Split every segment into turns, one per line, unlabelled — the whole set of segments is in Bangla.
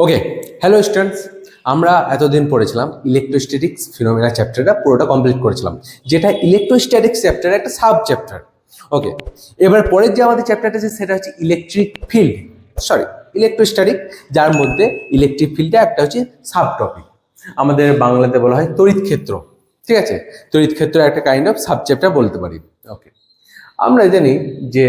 ওকে, হ্যালো স্টুডেন্টস। আমরা এতদিন পড়েছিলাম ইলেকট্রোস্ট্যাটিক্স ফিনোমেনা চ্যাপ্টারটা পুরোটা কমপ্লিট করেছিলাম, যেটা ইলেকট্রোস্ট্যাটিক্স চ্যাপ্টারের একটা সাব চ্যাপ্টার। ওকে, এবার পরের যে আমাদের চ্যাপ্টারটা আছে সেটা হচ্ছে ইলেকট্রোস্ট্যাটিক, যার মধ্যে ইলেকট্রিক ফিল্ডটা একটা হচ্ছে সাব টপিক। আমাদের বাংলাতে বলা হয় তড়িৎ ক্ষেত্র। ঠিক আছে, তড়িৎ ক্ষেত্র একটা কাইন্ড অফ সাব চ্যাপ্টার বলতে পারি। ওকে, আমরা জানি যে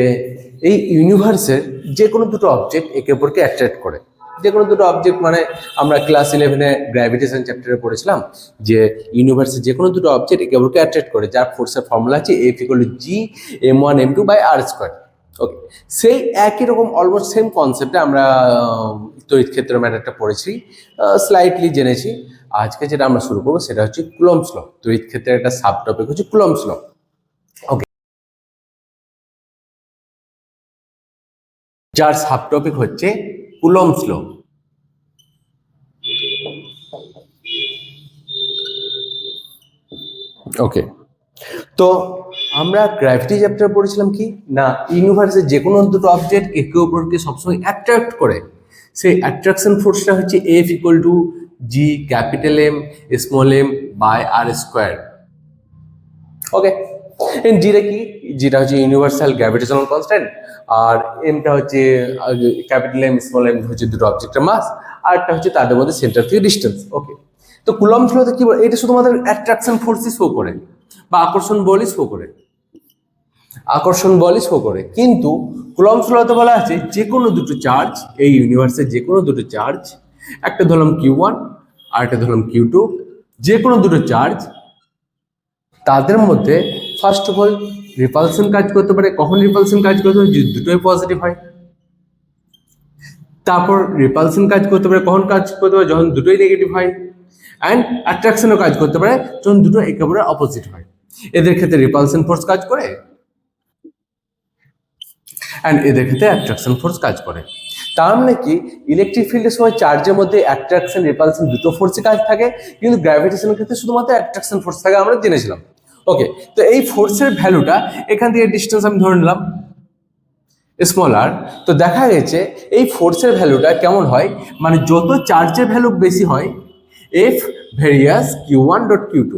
এই ইউনিভার্সের যে কোনো দুটো অবজেক্ট একে অপরকে অ্যাট্রাক্ট করে। যে কোনো দুটো অবজেক্ট মানে আমরা ক্লাস 11-এ গ্র্যাভিটেশন চ্যাপ্টারে পড়েছিলাম যে ইউনিভার্সের যে কোনো দুটো অবজেক্ট একে অপরকে অ্যাট্রাক্ট করে, যার ফোর্সের ফর্মুলা আছে F=G m1m2/r²। ওকে, সেই একই রকম অলমোস্ট সেম কনসেপ্টে আমরা তড়িৎ ক্ষেত্র ম্যাটারটা পড়েছি, স্লাইটলি জেনেছি। আজকে যেটা আমরা শুরু করবো সেটা হচ্ছে কুলম্বস ল। তড়িৎ ক্ষেত্রের একটা সাব টপিক হচ্ছে কুলম্বস ল। ওকে, যার সাব টপিক হচ্ছে কুলম্বস ল। ওকে, তো আমরা গ্র্যাভিটি চ্যাপ্টার পড়েছিলাম কি না, ইউনিভার্সের যে কোনো দুটো অবজেক্ট একে অপরকে সবসময় অ্যাট্রাক্ট করে। সেই অ্যাট্রাকশন ফোর্সটা হচ্ছে F=G M/r²। ওকে, জিটা কি, যেটা হচ্ছে ইউনিভার্সাল গ্র্যাভিটেশনাল কনস্ট্যান্ট, আর এমটা হচ্ছে M হচ্ছে দুটো অবজেক্টের মাস, আর একটা হচ্ছে তাদের মধ্যে সেন্টার থেকে ডিস্টেন্স। ওকে, তো কুলম্বস লতে কি বলে, এটা শুধুমাত্র অ্যাট্রাকশন ফোর্সই শো করে বা আকর্ষণ বলই শো করে, কিন্তু কুলম্বস লতে বলা আছে যে কোনো দুটো চার্জ, এই ইউনিভার্সের যে কোনো দুটো চার্জ, একটা ধরলাম Q1 আর একটা ধরলাম Q2, যে কোনো দুটো চার্জ তাদের মধ্যে ফার্স্ট অফ অল রিপালশন কাজ করতে পারে। কখন রিপালশন কাজ করতে পারে? যদি দুটোই পজিটিভ হয়। তারপর রিপালশন কাজ করতে পারে, কখন কাজ করতে পারে? যখন দুটোই নেগেটিভ হয়। অ্যান্ড অ্যাট্রাকশনও কাজ করতে পারে যখন দুটো একেবারে অপোজিট হয়। এদের ক্ষেত্রে রিপালশন ফোর্স কাজ করে, অ্যান্ড এদের ক্ষেত্রে অ্যাট্রাকশন ফোর্স কাজ করে। তার মানে কি, ইলেকট্রিক ফিল্ডের সময় চার্জের মধ্যে অ্যাট্রাকশন রিপালশন দুটো ফোর্সই কাজ থাকে, কিন্তু গ্র্যাভিটেশনের ক্ষেত্রে শুধুমাত্র অ্যাট্রাকশন ফোর্স থাকে, আমরা জেনেছিলাম। ওকে, তো এই ফোর্সের ভ্যালুটা এখান থেকে ডিস্টেন্স আমি ধরে নিলাম স্মল r। তো দেখা গেছে এই ফোর্সের ভ্যালুটা কেমন হয়, মানে যত চার্জের ভ্যালু বেশি হয় F ভেরিয়াস Q1.Q2।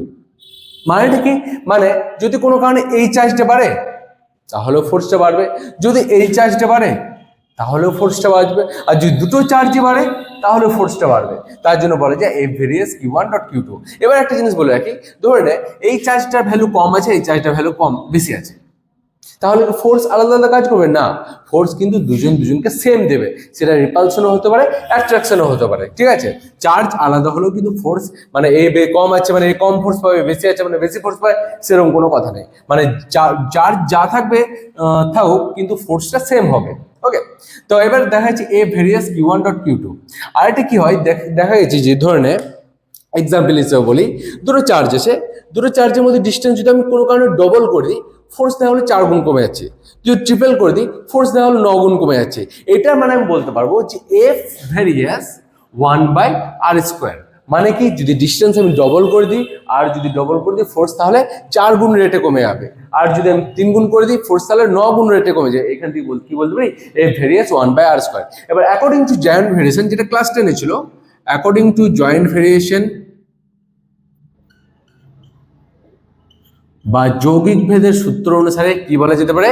মানেটা কি, মানে যদি কোনো কারণে এই চার্জটা বাড়ে তাহলেও ফোর্সটা বাড়বে, যদি এই চার্জটা বাড়ে তাহলেও ফোর্সটা বাড়বে, আর যদি দুটো চার্জই বাড়ে তাহলে ফোর্সটা বাড়বে। তার জন্য বলে যে F ভেরিয়াস Q1.Q2। এবার একটা জিনিস বলে রাখি, ধরে নে এই চার্জটার ভ্যালু কম আছে, এই চার্জটার ভ্যালু বেশি আছে, তাহলে ফোর্স আলাদা আলাদা কাজ করবে না, ফোর্স কিন্তু দুজনকে সেম দেবে। সেটা রিপালশনও হতে পারে, অ্যাট্রাকশনও হতে পারে। ঠিক আছে, চার্জ আলাদা হলেও কিন্তু ফোর্স, মানে কম আছে মানে কম ফোর্স পাবে, বেশি আছে মানে বেশি ফোর্স পাবে, সেরকম কোনো কথা নেই। মানে চার্জ যা থাকবে থাকুক, কিন্তু ফোর্সটা সেম হবে। ওকে, তো এবার দেখা যাচ্ছে F ভেরিয়াস Q1.Q2। আরেকটা কি হয়, দেখা গেছে যে ধরনের এক্সাম্পল হিসেবে বলি, দুটো চার্জ আছে, দুটো চার্জের মধ্যে ডিস্টেন্স যদি আমি কোনো কারণে ডবল করে দিই, ফোর্স দেওয়া হলে 4 গুণ কমে যাচ্ছে। যদি ট্রিপল করে দিই, ফোর্স দেওয়া হলে 9 গুণ কমে যাচ্ছে। এটার মানে আমি বলতে পারবো যে F ভেরিয়াস 1/r²। মানে কি, যদি ডিস্টেন্স আমি ডবল করে দিই, আর যদি ডবল করে দিই ফোর্স, তাহলে 4 গুণ রেটে কমে যাবে। আর যদি আমি 3 গুণ করে দিই ফোর্স, তাহলে 9 গুণ রেটে কমে যায়। এখান থেকে কি বলতে পারি, F ভেরিয়াস 1/r²। এবার অ্যাকর্ডিং টু জয়েন্ট ভেরিয়েশন, যেটা ক্লাস 10-এ ছিল, অ্যাকর্ডিং টু জয়েন্ট ভেরিয়েশন বা যৌগিক ভেদের সূত্র অনুসারে কি বলা যেতে পারে,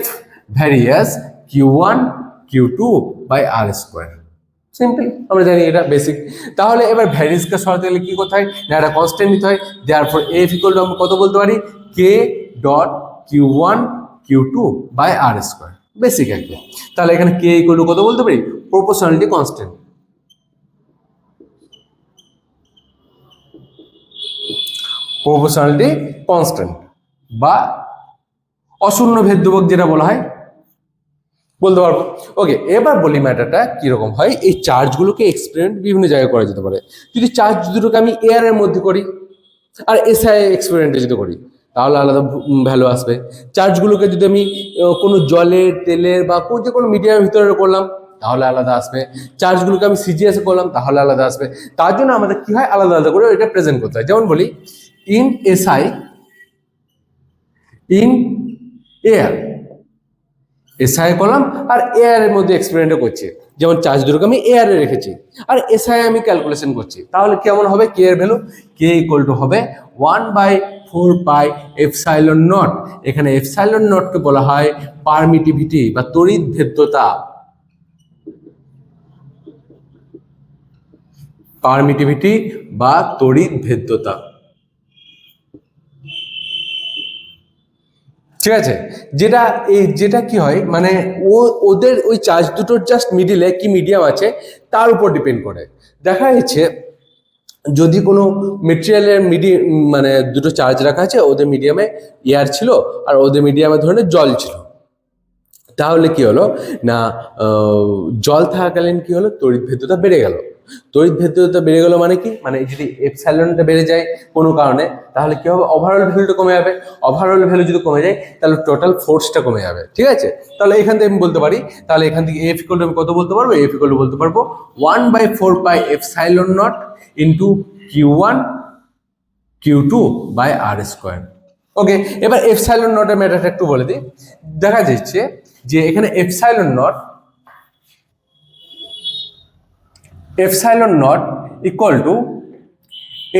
F ভ্যারিয়াস Q1Q2/r²। সিম্পল, আমরা জানি এটা বেসিক। তাহলে এবার ভ্যারিয়েন্সকে সরাতে গেলে কি করতে হয় না, একটা কনস্ট্যান্ট নিতে হয়। দেয়ারফর F ইকুয়াল টু আমরা কত বলতে পারি, K.Q1Q2/r²। বেসিক একদম। তাহলে এখানে K ইকুয়াল টু কত বলতে পারি, প্রপোর্শনালিটি কনস্ট্যান্ট। প্রপোর্শনালিটি কনস্ট্যান্ট বা অশূন্য ভেদ ধ্রুবক যেটা বলা হয়, বলতে পারবো। ওকে, এবার বলি ম্যাটারটা কিরকম হয়। এই চার্জগুলোকে এক্সপেরিমেন্ট বিভিন্ন জায়গায় করা যেতে পারে। যদি চার্জ দুটোকে আমি এয়ারের মধ্যে করি আর এসআই এক্সপেরিমেন্টে যদি করি, তাহলে আলাদা ভ্যালু আসবে। চার্জগুলোকে যদি আমি কোনো জলের, তেলের বা যে কোনো মিডিয়ামের ভিতরে করলাম, তাহলে আলাদা আসবে। চার্জগুলোকে আমি সিজিএসে করলাম, তাহলে আলাদা আসবে। তার জন্য আমাদের কি হয়, আলাদা আলাদা করে এটা প্রেজেন্ট করতে হয়। যেমন বলি, in SI, in air, SI করলাম আর এয়ার এর মধ্যে এক্সপেরিমেন্ট করছি, যেমন চার্জ দুটোকে আমি এয়ারে রেখেছি আর এসআই আমি ক্যালকুলেশন করছি, তাহলে কেমন হবে কে এর ভ্যালু? কে ইকুয়াল টু হবে 1/4 পাই এপসাইলন নট। এখানে এপসাইলন নটকে বলা হয় পারমিটিভিটি বা তড়িৎ ভেদ্যতা। পারমিটিভিটি বা তড়িৎ ভেদ্যতা, ঠিক আছে। যেটা কি হয় মানে ওদের ওই চার্জ দুটোর জাস্ট মিডিলে কি মিডিয়াম আছে তার উপর ডিপেন্ড করে। দেখা যাচ্ছে যদি কোনো মেটেরিয়ালের মানে দুটো চার্জ রাখা আছে, ওদের মিডিয়ামে এয়ার ছিল আর ওদের মিডিয়ামে ধরনের জল ছিল, তাহলে কি হলো না জল থাকাকালীন কি হলো তড়িৎ ভেদ্যতা বেড়ে গেল। তড়িৎ ভেদ্যতা বেড়ে গেল মানে কি, মানে যদি এপসাইলনটা বেড়ে যায় কোনো কারণে, তাহলে কি হবে অভারঅল ভ্যালুটা কমে যাবে। ওভারঅল ভ্যালু যদি কমে যায় তাহলে টোটাল ফোর্সটা কমে যাবে, ঠিক আছে। তাহলে এখান থেকে আমি বলতে পারি, তাহলে এখান থেকে এফ ইকুয়াল টু আমি কত বলতে পারবো? এফ ইকুয়াল টু বলতে পারবো 1/4 pi epsilon naught into Q1 Q2 by R square. Okay, এবার এপসাইলন নটের ম্যাটারটা একটু বলে দিই। দেখা যাচ্ছে যে এখানে epsilon not equal to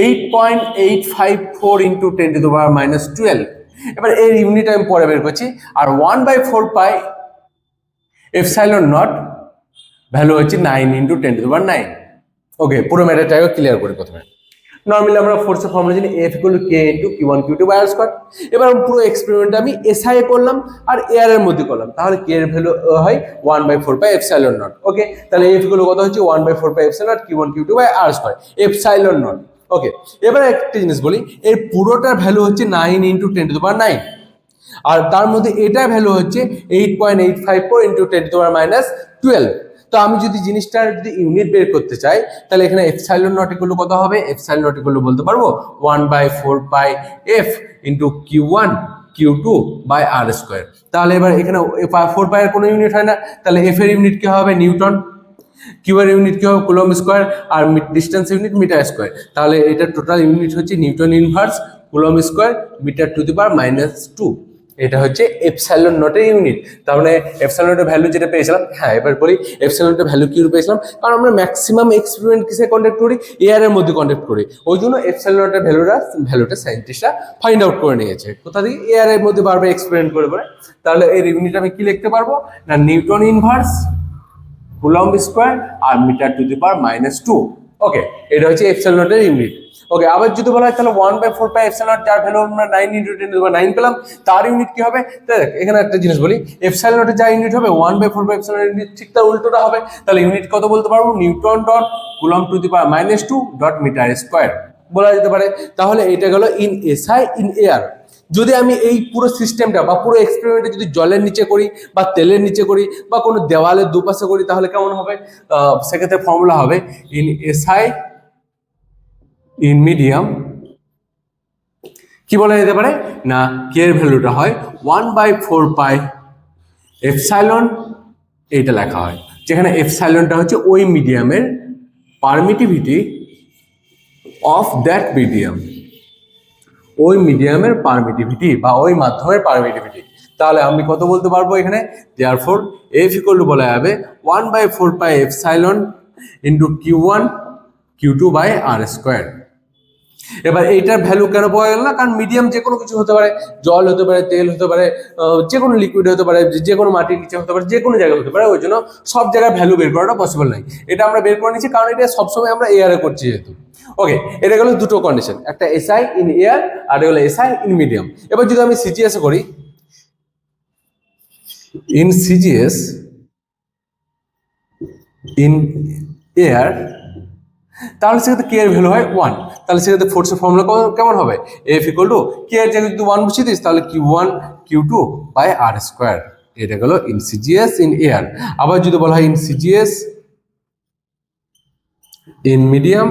8.854 into 10⁻⁻12। এবার এর ইউনিট আমি পরে বের করছি। আর 1/4 পাই এপসাইলন নট ভ্যালু হচ্ছে 9 ইন্টু 10⁻⁹। ওকে, পুরো ম্যাটারটাকে ক্লিয়ার করি প্রথমে। নর্মালি আমরা ফোর্সের ফর্মুলা জানি F equal to K into Q1 Q2 by R square. এবার পুরো এক্সপেরিমেন্ট আমি এসআই এ করলাম আর এয়ার এর মধ্যে করলাম, তাহলে কে এর ভ্যালু হয় 1/4 পাই এপসাইলন নট। ওকে, তাহলে এফ ইকুয়াল টু কত হচ্ছে 1/4 pi epsilon naught Q1 Q2 by R square epsilon naught. Okay, এবার একটা জিনিস বলি, এর পুরোটার ভ্যালু হচ্ছে 9 ইন্টু 10⁻⁹, আর তার মধ্যে এটা ভ্যালু হচ্ছে 8.854 ইন্টু 10⁻12। তো আমি যদি জিনিসটার যদি ইউনিট বের করতে চাই, তাহলে এখানে এপসাইলন নট ইকুয়াল টু কত হবে? এপসাইলন নট ইকুয়াল টু বলতে পারবো 1/4 pi F into Q1 Q2 by R square. তাহলে এবার এখানে 4 পাই এর কোনো ইউনিট হয় না, তাহলে এফ এর ইউনিট কি হবে? নিউটন। কিউ এর ইউনিট কি হবে? Coulomb square. আর ডিস্টেন্স ইউনিট মিটার স্কোয়ার। তাহলে এটা টোটাল ইউনিট হচ্ছে newton inverse coulomb square metre to the power -2। এটা হচ্ছে এপসাইলন নটের ইউনিট। তার মানে এপসাইলন নটের ভ্যালু যেটা পেয়েছিলাম, হ্যাঁ এবার বলি এপসাইলন নটের ভ্যালু কি পেয়েছিলাম, কারণ আমরা ম্যাক্সিমাম এক্সপেরিমেন্ট কিসে কন্ডাক্ট করি? এয়ারের মধ্যে কন্ডাক্ট করি, ওই জন্য এপসাইলন নটের ভ্যালুটা সায়েন্টিস্টরা ফাইন্ড আউট করে নিয়েছে। কোথা থেকে? এয়ারের মধ্যে বারবার এক্সপেরিমেন্ট করে পরে। তাহলে এর ইউনিট আমি কি লিখতে পারবো না, নিউটন ইনভার্স কুলম্ব স্কোয়ার আর metre to the power -2। Okay, এটা হচ্ছে এপসাইলন নটের ইউনিট। ওকে, আবার যদি বলা হয় তাহলে 1/4 পাই এপসাইলন নট, যার ভ্যালু আমরা 9 ইন্টু 10⁻⁹ পেলাম, তার ইউনিট কি হবে? দেখ এখানে একটা জিনিস বলি, এপসাইলন নটের যা ইউনিট হবে 1/4 পাই এপসাইলন ইউনিট ঠিক তার উল্টোটা হবে। তাহলে ইউনিট কত বলতে পারবো? Newton dot coulomb to the power -2 dot metre square বলা যেতে পারে। তাহলে এটা গেল ইন এসআই ইন এয়ার। যদি আমি এই পুরো সিস্টেমটা বা পুরো এক্সপেরিমেন্টটা যদি জলের নিচে করি বা তেলের নিচে করি বা কোনো দেওয়ালের দুপাশে করি, তাহলে কেমন হবে? সেক্ষেত্রে ফর্মুলা হবে ইন এসআই ইন মিডিয়াম কি বলা যেতে পারে না, কে এর ভ্যালুটা হয় 1/4 পাই এপসাইলন, এইটা লেখা হয়, যেখানে এপসাইলনটা হচ্ছে ওই মিডিয়ামের পারমিটিভিটি অফ দ্যাট মিডিয়াম, ওই মিডিয়ামের পারমিটিভিটি বা ওই মাধ্যমের পারমিটিভিটি। তাহলে আমি কত বলতে পারবো এখানে? দেয়ারফর এফ ইকুয়াল টু বলা যাবে 1/4 pi epsilon into Q1 Q2 by R square. এবার এইটার ভ্যালু কেন পাওয়া গেল না? কারণ মিডিয়াম যে কোনো কিছু হতে পারে, জল হতে পারে, তেল হতে পারে, যে কোনো লিকুইড হতে পারে, যে কোনো মাটির নিচে হতে পারে, যে কোনো জায়গায় হতে পারে, ওই জন্য সব জায়গায় ভ্যালু বের করাটা পসিবল নাই। এটা আমরা বের করে নিচ্ছি কারণ এটা সবসময় আমরা এয়ারে করছি যেহেতু। ওকে, এটা গেল দুটো কন্ডিশন, একটা এসআই ইন এয়ার আর এটা হলো এসআই ইন মিডিয়াম। এবার যদি আমি সিজিএস করি, ইন সিজিএস ইন এয়ার, তাহলে সেক্ষেত্রে কে এর ভ্যালু হয় 1। তাহলে সেক্ষেত্রে ফোর্সের ফর্মুলা কেমন হবে? এফ ইকুয়াল টু কে এর জায়গায় যদি 1 বসিয়ে দিস, তাহলে Q1 Q2 by R square. এটা গেল ইন সিজিএস ইন এয়ার। আবার যদি বলা হয় ইন সিজিএস ইন মিডিয়াম,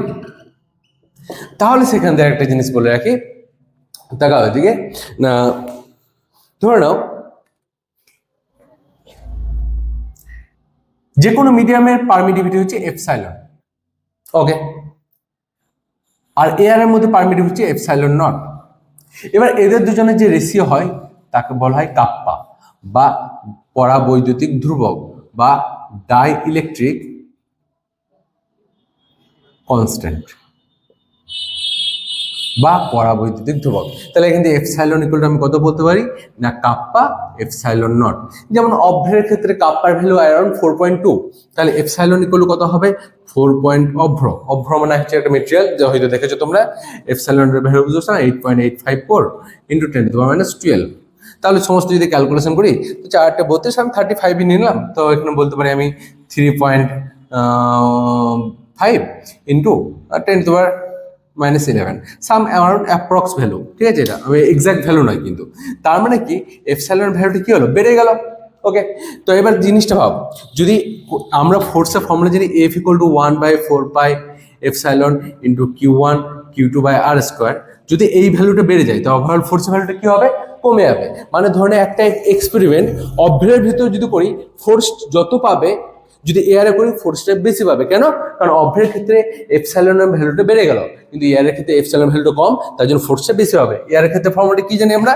তাহলে সেখান থেকে একটা জিনিস বলে রাখি, তাকাও এদিকে না, ধরে নাও যে কোনো মিডিয়ামের পারমিটিভিটি হচ্ছে এপসাইলন। ওকে, আর এয়ারের মধ্যে পারমিটিভ হচ্ছে এপসাইলন নট। এবার এদের দুজনের যে রেশিও হয় তাকে বলা হয় কাপ্পা বা পরাবৈদ্যুতিক ধ্রুবক বা ডাই ইলেকট্রিক কনস্ট্যান্ট বা পরাবৈদ্যুতিক ধ্রুবক। তাহলে এখান থেকে এপসাইলন ইকুয়াল টু আমি কত বলতে পারি না কাপ্পা এপসাইলন নট। যেমন অভ্রের ক্ষেত্রে কাপ্পার ভ্যালু অ্যারাউন্ড 4.2, তাহলে এপসাইলন ইকুয়াল টু কত হবে 4 পয়েন্ট অভ্র। অভ্র মানে হচ্ছে একটা মেটেরিয়াল, যা হয়তো দেখেছো তোমরা। এপসাইলনের ভ্যালু বুঝছো না 8.854 ইন্টু 10�বাই-12। তাহলে সমস্ত যদি ক্যালকুলেশন করি তো 4×32 আমি 35 নিলাম, তো এখানে বলতে পারি আমি 3.5 ইন্টু 10⁻11 সাম অ্যারাউন্ড অ্যাপ্রক্স ভ্যালু, ঠিক আছে? এটা আমি এক্সাক্ট ভ্যালু নয় কিন্তু। তার মানে কি এপসাইলনের ভ্যালুটা কি হলো, বেড়ে গেল। ওকে, তো এবার জিনিসটা ভাব, যদি আমরা ফোর্সের ফর্মুলা জানি F equal to 1/4 epsilon into Q1 Q2/r², যদি এই ভ্যালুটা বেড়ে যায় তো ওভারঅল ফোর্সের ভ্যালুটা কি হবে, কমে যাবে। মানে ধরনের একটা এক্সপেরিমেন্ট অভ্রের ভিতরে যদি করি, ফোর্স যত পাবে, যদি এয়ারে করি ফোর্সটা বেশি পাবে। কেন? কারণ অভ্রের ক্ষেত্রে এপসাইলনের ভ্যালুটা বেড়ে গেল, কিন্তু এয়ারের ক্ষেত্রে এপসাইলন ভ্যালুটা কম, তার জন্য ফোর্সটা বেশি হবে। এয়ারের ক্ষেত্রে ফর্মুলাটা কি জানি আমরা,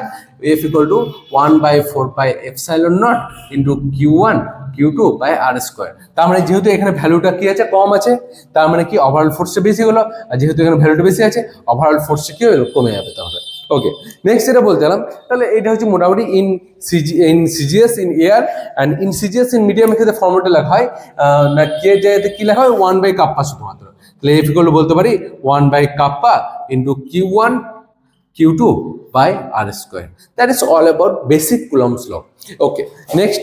F equal to 1/4 epsilon naught into Q1 Q2/r²। তার মানে যেহেতু এখানে ভ্যালুটা কি আছে, কম আছে, তার মানে কি ওভারঅল ফোর্সটা বেশি হলো, আর যেহেতু এখানে ভ্যালুটা বেশি আছে ওভারঅল ফোর্সটা কি হলো, কমে যাবে। তাহলে ওকে, নেক্সট যেটা বলতে গেলাম, তাহলে এটা হচ্ছে মোটামুটি in CGS in air and in CGS in মিডিয়ামের ক্ষেত্রে ফর্মুলাটা লেখা হয় না কে জায়গাতে কি লেখা হয় 1/কাপ্পা শুধুমাত্র। তাহলে এফ ইকুয়াল টু বলতে পারি 1/কাপ্পা into Q1 Q2/r²। That is all about basic Coulomb's law. Okay, next